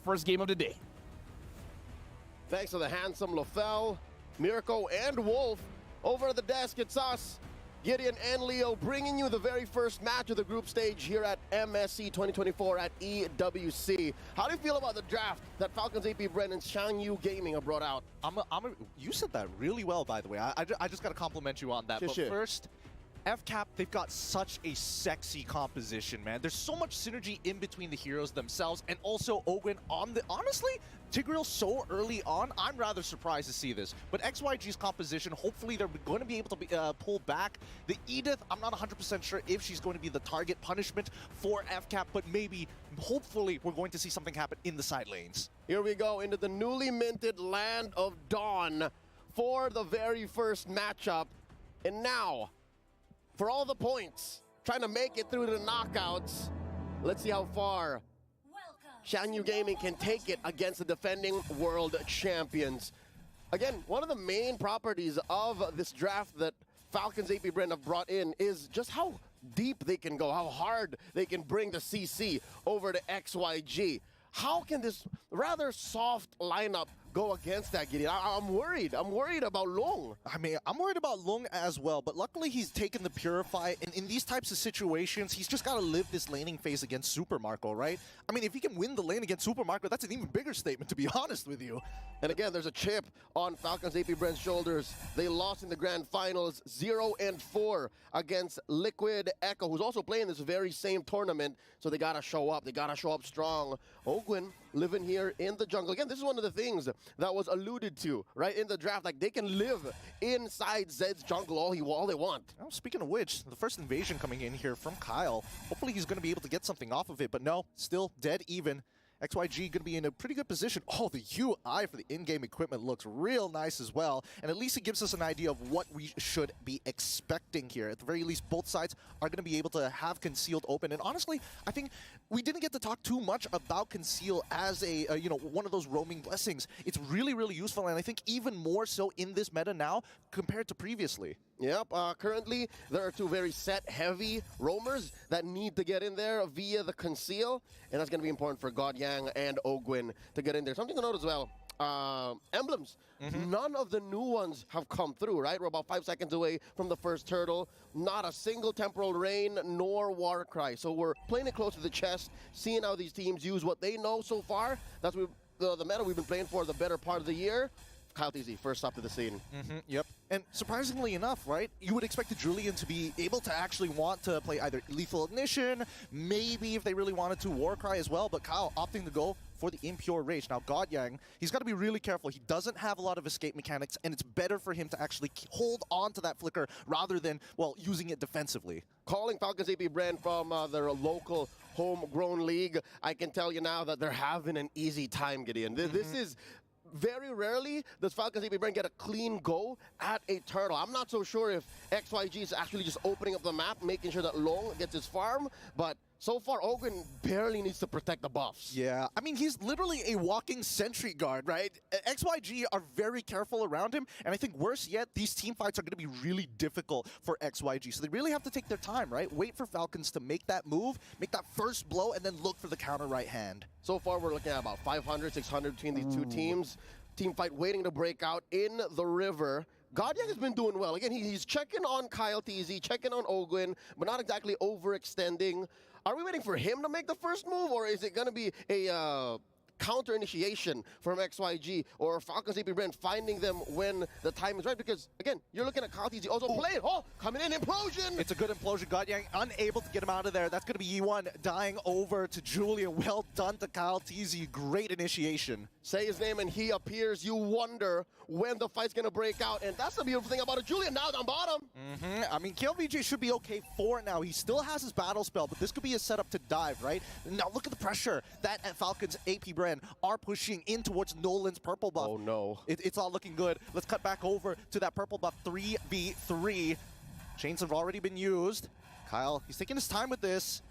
first game of the day. Thanks to the handsome Lofel, Mirko, and Wolf. Over at the desk, it's us, Gideon and Leo, bringing you the very first match of the group stage here at MSC 2024 at EWC. How do you feel about the draft that Falcons APBren and XianYou Gaming have brought out? You said that really well, by the way. I just got to compliment you on that. But first, FCAP, they've got such a sexy composition, man. There's so much synergy in between the heroes themselves, and also Ogwin on the... Honestly, Tigreal so early on, I'm rather surprised to see this. But XYG's composition, hopefully they're going to be able to pull back. The Edith, I'm not 100% sure if she's going to be the target punishment for FCAP, but maybe, hopefully, we're going to see something happen in the side lanes. Here we go into the newly minted Land of Dawn for the very first matchup. And now, for all the points, trying to make it through the knockouts. Let's see how far XianYou Gaming can take it against the defending world champions. Again, one of the main properties of this draft that Falcons APBren have brought in is just how deep they can go, how hard they can bring the CC over to XYG. How can this rather soft lineup go against that, Gideon? I'm worried. I'm worried about Long. I mean, I'm worried about Long as well, but luckily he's taken the Purify, and in these types of situations, he's just got to live this laning phase against Super Marco, right? I mean, if he can win the lane against Super Marco, that's an even bigger statement, to be honest with you. And again, there's a chip on Falcons APBren's shoulders. They lost in the grand finals 0-4 against Liquid Echo, who's also playing this very same tournament, so they got to show up. They got to show up strong. Ogwin living here in the jungle. Again, this is one of the things that was alluded to, right, in the draft. Like, they can live inside Zed's jungle all they want. Oh, speaking of which, the first invasion coming in here from Kyle. Hopefully he's going to be able to get something off of it, but no, still dead even. XYG going to be in a pretty good position. Oh, the UI for the in-game equipment looks real nice as well. And at least it gives us an idea of what we should be expecting here. At the very least, both sides are going to be able to have Concealed open. And honestly, I think we didn't get to talk too much about Conceal as a, one of those roaming blessings. It's really, really useful. And I think even more so in this meta now compared to previously. Yep, currently there are two very set-heavy roamers that need to get in there via the Conceal, and that's going to be important for Godyang and Ogwin to get in there. Something to note as well, emblems. None of the new ones have come through, right? We're about 5 seconds away from the first turtle. Not a single Temporal Rain nor Warcry. So we're playing it close to the chest, seeing how these teams use what they know so far. That's the meta we've been playing for the better part of the year. Kyle TZ, first up to the scene. Yep. And surprisingly enough, right, you would expect the Julian to be able to actually want to play either Lethal Ignition, maybe if they really wanted to, Warcry as well, but Kyle opting to go for the Impure Rage. Now, Godyang, he's got to be really careful. He doesn't have a lot of escape mechanics, and it's better for him to actually hold on to that Flicker rather than, well, using it defensively. Calling Falcons APBren from their local homegrown league, I can tell you now that they're having an easy time, Gideon. This is... Very rarely does Falcons APBren get a clean go at a turtle. I'm not so sure if XYG is actually just opening up the map, making sure that Long gets his farm, but so far, Ogwin barely needs to protect the buffs. Yeah, I mean, he's literally a walking sentry guard, right? XYG are very careful around him, and I think worse yet, these team fights are going to be really difficult for XYG. So they really have to take their time, right? Wait for Falcons to make that move, make that first blow, and then look for the counter right hand. So far, we're looking at about 500, 600 between these two teams. Team fight waiting to break out in the river. Godyang has been doing well. Again, he's checking on Kyle TZ, checking on Ogwin, but not exactly overextending. Are we waiting for him to make the first move, or is it going to be a counter initiation from XYG or Falcons APBren finding them when the time is right? Because, again, you're looking at Kyle TZ also playing. Oh, coming in, implosion! It's a good implosion. Godyang unable to get him out of there. That's going to be E1 dying over to Julian. Well done to Kyle TZ. Great initiation. Say his name and he appears. You wonder when the fight's going to break out. And that's the beautiful thing about it. Julian now on bottom. I mean, KLVJ should be okay for it now. He still has his battle spell, but this could be a setup to dive, right? Now look at the pressure that Falcons APBren are pushing in towards Nolan's purple buff. Oh no. It's all looking good. Let's cut back over to that purple buff 3v3. Chains have already been used. Kyle, he's taking his time with this.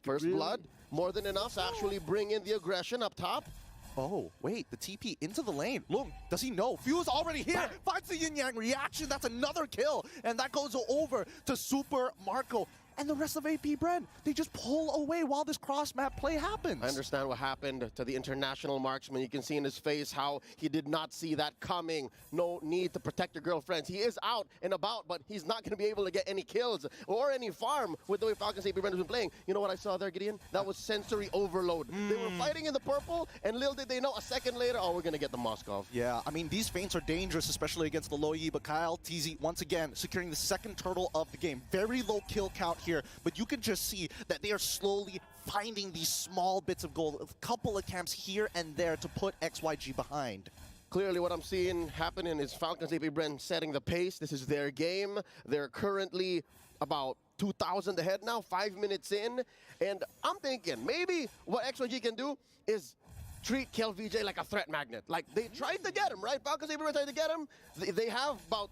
First blood, more than enough to actually bring in the aggression up top. Oh, wait, the TP into the lane. Lung, does he know? Fuse already here. Finds the yin-yang reaction. That's another kill. And that goes over to Super Marco. and the rest of APBren, they just pull away while this cross-map play happens. I understand what happened to the international marksman. You can see in his face how he did not see that coming. No need to protect your girlfriends. He is out and about, but he's not going to be able to get any kills or any farm with the way Falcons APBren has been playing. You know what I saw there, Gideon? That was sensory overload. They were fighting in the purple, and little did they know, a second later, oh, we're going to get the Moskov. Yeah, I mean, these feints are dangerous, especially against the low Yi, but Kyle, TZ, once again, securing the second turtle of the game. Very low kill count here, but you can just see that they are slowly finding these small bits of gold, a couple of camps here and there to put XYG behind. Clearly what I'm seeing happening is Falcons APBren setting the pace. This is their game. They're currently about 2,000 ahead now, 5 minutes in. And I'm thinking maybe what XYG can do is treat KLVJ like a threat magnet. Like, they tried to get him, right? Falcons APBren tried to get him. They have about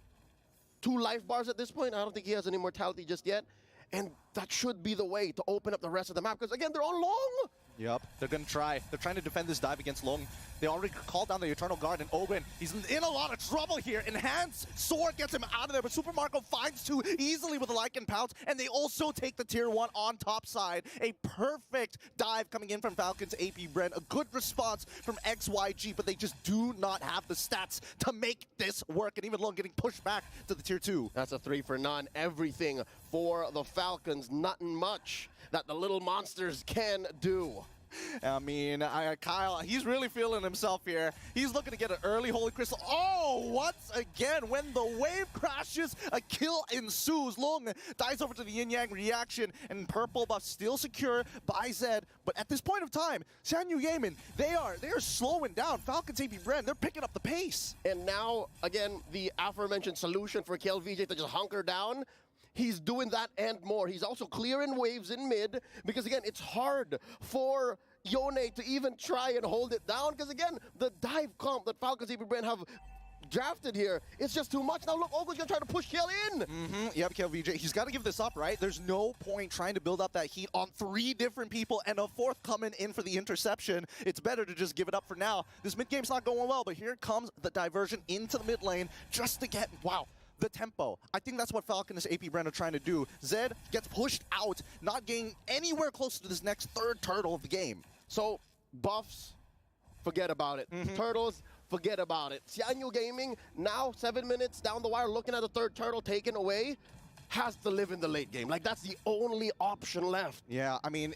2 life bars at this point. I don't think he has any mortality just yet. And that should be the way to open up the rest of the map, because again, they're on long. Yep, they're going to try. They're trying to defend this dive against Long. They already called down the Eternal Guard, and Owen, he's in a lot of trouble here. Enhanced Sword gets him out of there, but Super Marco finds 2 easily with a Lycan Pounce, and they also take the tier 1 on top side. A perfect dive coming in from Falcons APBren. A good response from XYG, but they just do not have the stats to make this work, and even Long getting pushed back to the tier 2. That's a 3 for none. Everything for the Falcons. Nothing much that the little monsters can do. I mean, Kyle, he's really feeling himself here. He's looking to get an early Holy Crystal. Oh, once again, when the wave crashes, a kill ensues. Long dives over to the yin-yang reaction, and purple buff still secure by Zed. But at this point of time, XianYou Gaming, they are slowing down. Falcons APBren, they're picking up the pace. And now, again, the aforementioned solution for KLVJ to just hunker down, he's doing that and more. He's also clearing waves in mid, because again, it's hard for Yone to even try and hold it down, because again, the dive comp that Falcons APBren have drafted here, it's just too much. Now look, Ogo's gonna try to push Kiel in. Yep, KLVJ, he's got to give this up, right? There's no point trying to build up that heat on 3 different people and a 4th coming in for the interception. It's better to just give it up for now. This mid game's not going well, but here comes the diversion into the mid lane just to get, wow, the tempo. I think that's what Falcons APBren are trying to do. Zed gets pushed out, not getting anywhere close to this next 3rd turtle of the game. So, buffs, forget about it. Turtles, forget about it. XianYou Gaming, now 7 minutes down the wire, looking at the 3rd turtle taken away, has to live in the late game. Like, that's the only option left. Yeah, I mean,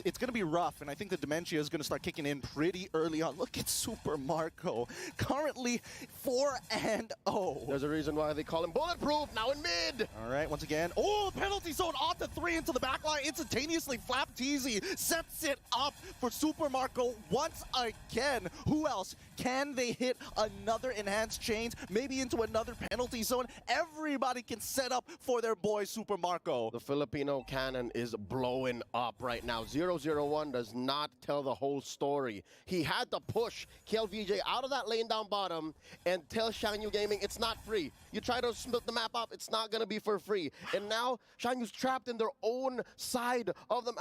it's going to be rough, and I think the Dementia is going to start kicking in pretty early on. Look at Super Marco, currently 4-0. There's a reason why they call him bulletproof, now in mid. All right, once again, oh, penalty zone onto 3 into the back line, instantaneously. Flap Teasy sets it up for Super Marco once again. Who else? Can they hit another enhanced chains, maybe into another penalty zone? Everybody can set up for their boy Super Marco. The Filipino cannon is blowing up right now. 001 does not tell the whole story. He had to push KLVJ out of that lane down bottom and tell XianYou Gaming it's not free. You try to split the map up, it's not going to be for free. And now XianYou's trapped in their own side of them.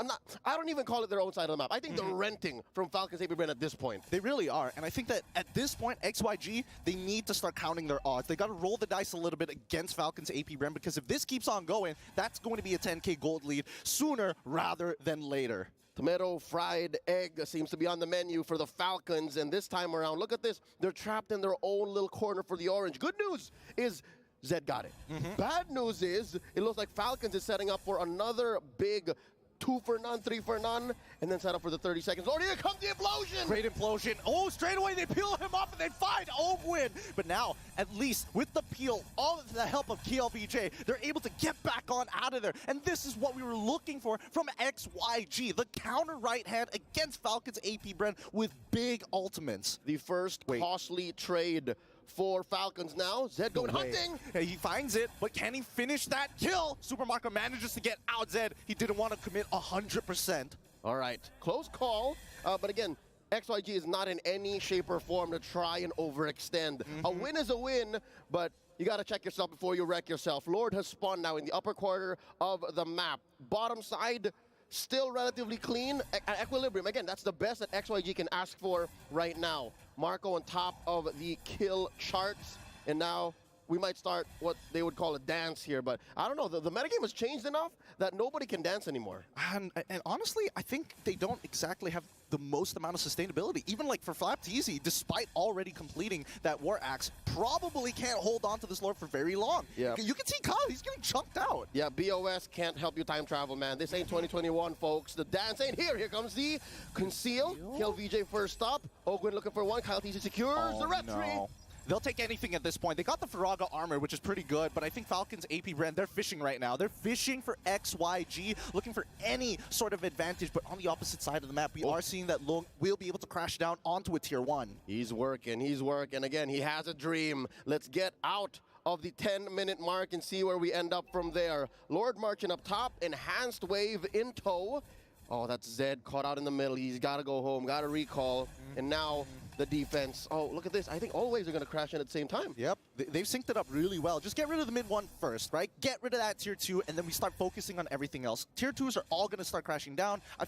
I don't even call it their own side of the map. I think they're renting from Falcons APBren at this point. They really are. And I think that at this point, XYG, they need to start counting their odds. They got to roll the dice a little bit against Falcons APBren, because if this keeps on going, that's going to be a 10K gold lead sooner rather than later. Tomato fried egg seems to be on the menu for the Falcons, and this time around, look at this. They're trapped in their own little corner for the orange. Good news is Zed got it. Bad news is it looks like Falcons is setting up for another big 2 for none, 3 for none, and then set up for the 30 seconds. Oh, here comes the implosion! Great implosion. Oh, straight away they peel him up and they find Ogwin. But now, at least with the peel, all of the help of KLVJ, they're able to get back on out of there. And this is what we were looking for from XYG, the counter right hand against Falcons APBren with big ultimates. The first costly trade for Falcons now. Zed going hunting. Yeah, he finds it, but can he finish that kill? Super Marco manages to get out Zed. He didn't want to commit 100%. All right, close call. But again, XYG is not in any shape or form to try and overextend. A win is a win, but you got to check yourself before you wreck yourself. Lord has spawned now in the upper quarter of the map. Bottom side, still relatively clean. Equilibrium, again, that's the best that XYG can ask for right now. Marco on top of the kill charts, and now we might start what they would call a dance here, but I don't know. The metagame has changed enough that nobody can dance anymore. And honestly, I think they don't exactly have the most amount of sustainability. Even like for Flapteasy, despite already completing that War Axe, probably can't hold on to this lore for very long. Yeah. You can see Kyle, he's getting chunked out. Yeah, BOS can't help you time travel, man. This ain't 2021, folks. The dance ain't here. Here comes the conceal. Kill VJ first up. Ogwin looking for one. Kyle TC secures the red tree. They'll take anything at this point. They got the Faraga armor, which is pretty good, but I think Falcons APBren, they're fishing right now. They're fishing for XYG, looking for any sort of advantage, but on the opposite side of the map, we are seeing that Long will be able to crash down onto a tier 1. He's working. Again, he has a dream. Let's get out of the 10-minute mark and see where we end up from there. Lord marching up top, enhanced wave in tow. Oh, that's Zed caught out in the middle. He's got to go home, got to recall, and now the defense. Oh, look at this. I think all waves are going to crash in at the same time. Yep, they've synced it up really well. Just get rid of the mid one first, right? Get rid of that tier 2, and then we start focusing on everything else. Tier 2s are all going to start crashing down. I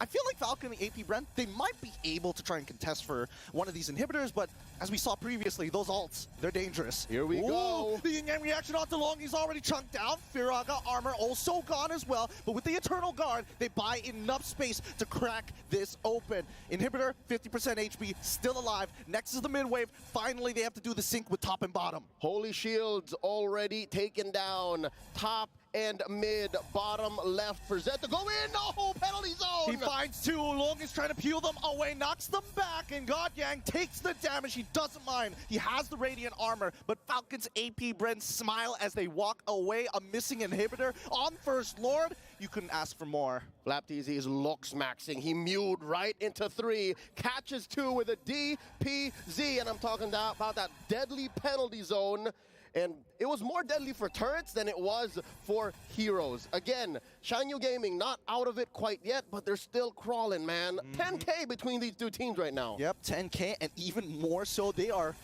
feel like Falcon and APBren, they might be able to try and contest for one of these inhibitors, but as we saw previously, those ults, they're dangerous. Here we go. The yin-yang reaction onto Long, he's already chunked out. Firaga armor also gone as well, but with the Eternal Guard, they buy enough space to crack this open. Inhibitor, 50% HP, still alive. Next is the mid wave. Finally, they have to do the sync with top and bottom. Holy Shields already taken down. Top and mid, bottom left for Zed to go in. No, penalty zone. He finds 2. Long is trying to peel them away, knocks them back, and GodYang takes the damage. He doesn't mind. He has the Radiant armor, but Falcons APBren smile as they walk away. A missing inhibitor on First Lord. You couldn't ask for more. Flapteasy is looks maxing. He mewed right into 3, catches 2 with a DPZ, and I'm talking about that deadly penalty zone. And it was more deadly for turrets than it was for heroes. Again, XianYou Gaming not out of it quite yet, but they're still crawling, man. 10K between these two teams right now. Yep, 10K, and even more so, they are...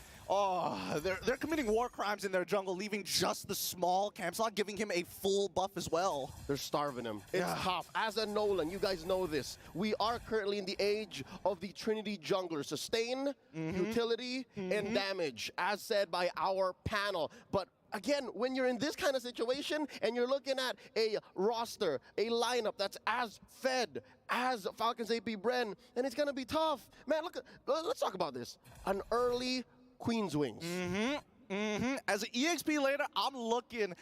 they're committing war crimes in their jungle, leaving just the small camps, not giving him a full buff as well. They're starving him. It's tough. As a Nolan, you guys know this. We are currently in the age of the Trinity jungler. Sustain, utility, and damage, as said by our panel. But again, when you're in this kind of situation and you're looking at a roster, a lineup that's as fed as Falcons APBren, then it's going to be tough. Man, let's talk about this. An early Queen's Wings. As an EXP later, I'm looking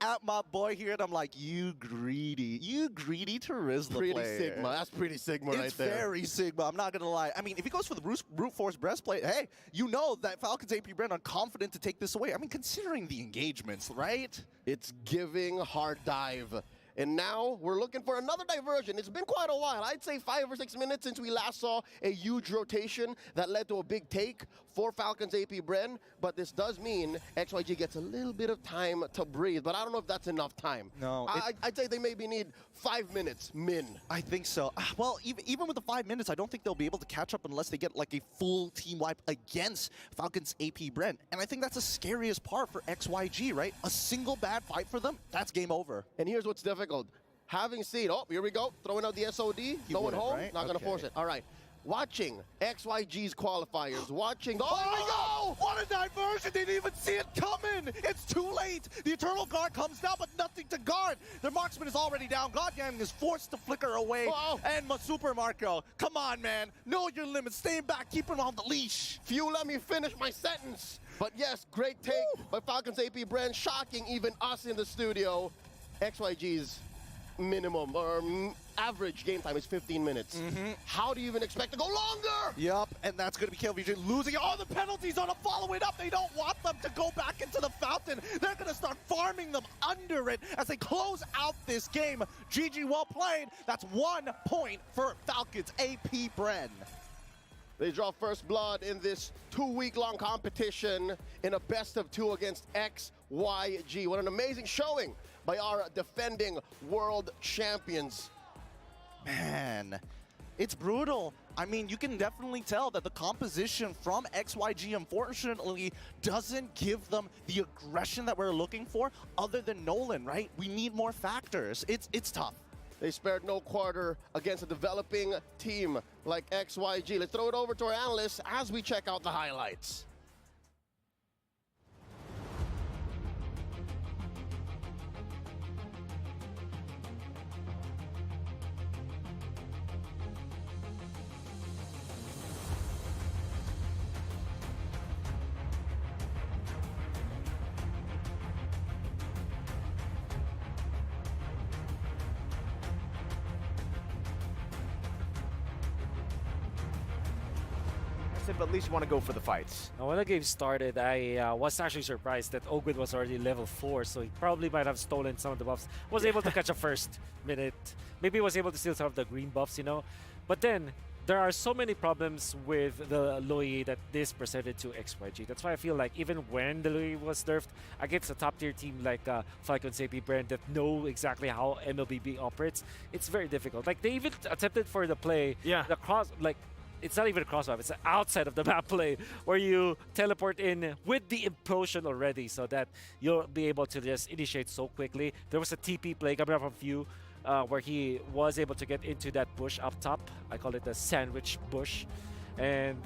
at my boy here, and I'm like, you greedy Terizla player. Pretty Sigma. That's pretty Sigma right there. It's very Sigma. I'm not gonna lie. I mean, if he goes for the brute force breastplate, hey, you know that Falcons APBren are confident to take this away. I mean, considering the engagements, right? It's giving hard dive. And now we're looking for another diversion. It's been quite a while. I'd say 5 or 6 minutes since we last saw a huge rotation that led to a big take for Falcons APBren. But this does mean XYG gets a little bit of time to breathe. But I don't know if that's enough time. No. I'd say they maybe need 5 minutes, min. I think so. Well, even with the 5 minutes, I don't think they'll be able to catch up unless they get like a full team wipe against Falcons APBren. And I think that's the scariest part for XYG, right? A single bad fight for them, that's game over. And here's what's difficult. Having seen, oh, here we go, throwing out the SOD, going home, right? Not going to force it. All right. Watching XYG's qualifiers, watching, oh, here we go! What a diversion! They didn't even see it coming! It's too late! The Eternal Guard comes down, but nothing to guard! Their marksman is already down. GodYang is forced to flicker away. And Super Marco, come on, man. Know your limits. Stay back. Keep him on the leash. Few, let me finish my sentence. But yes, great take by Falcons APBren, shocking even us in the studio. XYG's minimum or average game time is 15 minutes. How do you even expect to go longer? Yup, and that's going to be KLVJ losing all the penalties on to follow it up. They don't want them to go back into the fountain. They're going to start farming them under it as they close out this game. GG, well played. That's 1 point for Falcons APBren. They draw first blood in this 2-week-long competition in a best-of-2 against XYG. What an amazing showing by our defending world champions. Man, it's brutal. I mean, you can definitely tell that the composition from XYG, unfortunately, doesn't give them the aggression that we're looking for other than Nolan, right? We need more factors. It's tough. They spared no quarter against a developing team like XYG. Let's throw it over to our analysts as we check out the highlights. contested, but at least you want to go for the fights. Now, when the game started, I was actually surprised that Ogwin was already level 4, so he probably might have stolen some of the buffs. Was able to catch a first minute. Maybe was able to steal some of the green buffs, you know. But then, there are so many problems with the Lui that this presented to XYG. That's why I feel like even when the Lui was nerfed against a top-tier team like Falcons APBren that know exactly how MLBB operates, it's very difficult. Like, they even attempted for the play, the cross, like, it's not even a cross map, it's outside of the map play where you teleport in with the implosion already so that you'll be able to just initiate so quickly. There was a TP play coming up from Few where he was able to get into that bush up top. I call it the sandwich bush. And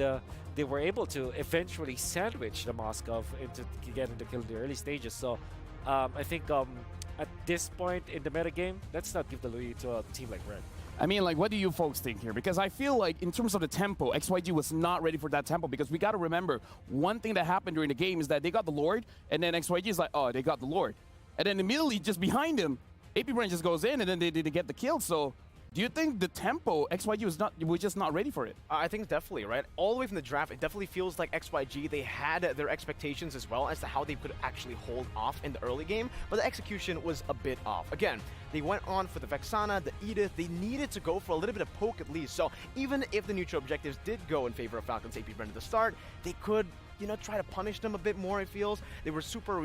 they were able to eventually sandwich the Moskov into getting the kill in the early stages. So I think at this point in the metagame, let's not give the Lui to a team like Bren. I mean, like, what do you folks think here? Because I feel like in terms of the tempo, XYG was not ready for that tempo because we got to remember one thing that happened during the game is that they got the Lord and then XYG is like, oh, they got the Lord. And then immediately just behind him, APBren just goes in and then they get the kill. So do you think the tempo, XYG was just not ready for it? I think definitely, right? All the way from the draft, it definitely feels like XYG, they had their expectations as well as to how they could actually hold off in the early game, but the execution was a bit off. Again, they went on for the Vexana, the Edith, they needed to go for a little bit of poke at least, so even if the neutral objectives did go in favor of Falcons APBren at the start, they could, you know, try to punish them a bit more, it feels. They were super